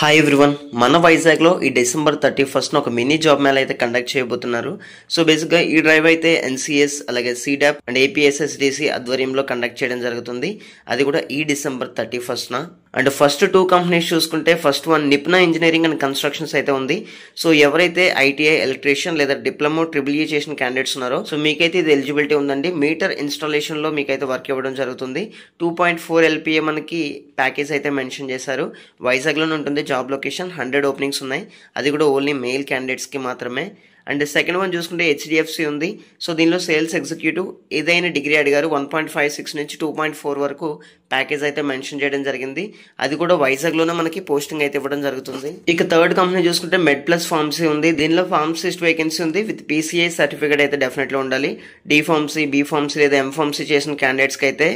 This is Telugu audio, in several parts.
హాయ్ ఎవ్రీవన్, మన వైజాగ్లో ఈ డిసెంబర్ 31న ఒక మినీ జాబ్ మేళా అయితే కండక్ట్ చేయబోతున్నారు. సో బేసిక్గా ఈ డ్రైవ్ అయితే ఎన్సిఎస్ అలాగే సిడాప్ అండ్ ఏపీఎస్ఎస్డిసి ఆధ్వర్యంలో కండక్ట్ చేయడం జరుగుతుంది. అది కూడా ఈ డిసెంబర్ 31న. అండ్ ఫస్ట్ 2 కంపెనీస్ చూసుకుంటే first one Nipna engineering and constructions అయితే ఉంది. సో ఎవరైతే ఐటీఐ ఎలక్ట్రీషియన్ లేదా డిప్లొమా ట్రిపుల్ ఈ చేసిన క్యాండిడేట్స్ ఉన్నారో సో మీకైతే ఇది ఎలిజిబిలిటీ ఉందండి. మీటర్ ఇన్స్టాలేషన్ లో మీకైతే వర్క్ ఇవ్వడం జరుగుతుంది. 2.4 LPA మనకి ప్యాకేజ్ అయితే మెన్షన్ చేశారు. వైజాగ్లోనే ఉంటుంది జాబ్ లొకేషన్. 100 ఓపెనింగ్స్ ఉన్నాయి. అది కూడా ఓన్లీ మెయిల్ క్యాండిడేట్స్ కి మాత్రమే. అండ్ సెకండ్ వన్ చూసుకుంటే హెచ్డిఎఫ్సి ఉంది. సో దీనిలో సేల్స్ ఎగ్జిక్యూటివ్ ఏదైనా డిగ్రీ అడిగారు. 1.56 నుంచి 2.4 వరకు ప్యాకేజ్ అయితే మెన్షన్ చేయడం జరిగింది. అది కూడా వైజాగ్లోనే మనకి పోస్టింగ్ అయితే ఇవ్వడం జరుగుతుంది. ఇక థర్డ్ కంపెనీ చూసుకుంటే మెడ్ ప్లస్ ఫార్మసీ ఉంది. దీనిలో ఫార్మసిస్ట్ వేకెన్సీ ఉంది. విత్ పీసీఐ సర్టిఫికేట్ అయితే డెఫినెట్లీ ఉండాలి. డి ఫార్మసీ, బి ఫార్మసీ లేదా ఎం ఫార్మసీ చేసిన క్యాండిడేట్స్కి అయితే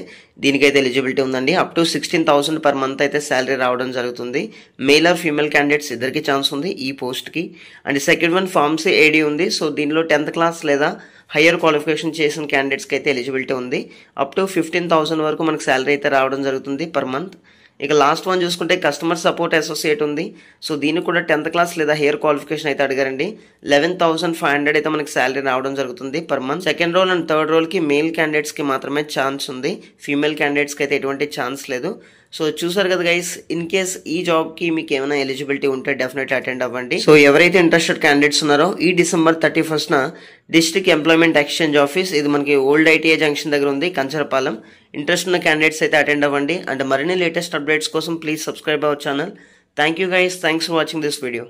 దీనికైతే ఎలిజిబిలిటీ ఉందండి. అప్ టు 16,000 పర్ మంత్ అయితే శాలరీ రావడం జరుగుతుంది. మేల్ ఆర్ ఫీమేల్ క్యాండిడేట్స్ ఇద్దరికి ఛాన్స్ ఉంది ఈ పోస్ట్కి. అండ్ సెకండ్ వన్ ఫార్మసీ ఏడీ ఉంది. సో దీనిలో 10th క్లాస్ లేదా హయ్యర్ క్వాలిఫికేషన్ చేసిన క్యాండిడేట్స్కి అయితే ఎలిజిబిలిటీ ఉంది. అప్ టు 15,000 వరకు మనకు శాలరీ అయితే రావడం జరుగుతుంది పర్ మంత్. ఇక లాస్ట్ వన్ చూసుకుంటే కస్టమర్ సపోర్ట్ అసోసియేట్ ఉంది. సో దీనికి కూడా 10th క్లాస్ లేదా హైయర్ క్వాలిఫికేషన్ అయితే అడిగారండి. 11,500 అయితే మనకి శాలరీ రావడం జరుగుతుంది per month. Second role and third రోల్కి మేల్ క్యాండిడేట్స్కి మాత్రమే ఛాన్స్ ఉంది. ఫీమేల్ క్యాండిడేట్స్కి అయితే ఎటువంటి ఛాన్స్ లేదు. సో చూసారు కదా గైస్, ఇన్ కేస్ ఈ జాబ్కి మీకు ఏమైనా ఎలిజిబిలిటీ ఉంటే డెఫినెట్లీ అటెండ్ అవ్వండి. సో ఎవరైతే ఇంట్రెస్టెడ్ క్యాండిడేట్స్ ఉన్నారో ఈ డిసెంబర్ 31న డిస్ట్రిక్ట్ ఎంప్లాయ్మెంట్ ఎక్స్చేంజ్ ఆఫీస్, ఇది మనకి ఓల్డ్ ఐటీఐ జంక్షన్ దగ్గర ఉంది, కంచరపాలెం. ఇంట్రెస్ట్ ఉన్న క్యాండిడేట్స్ అయితే అటెండ్ అవ్వండి. అండ్ మరిన్ని లేటెస్ట్ అప్డేట్స్ కోసం please subscribe our channel. Thank you guys, thanks for watching this video.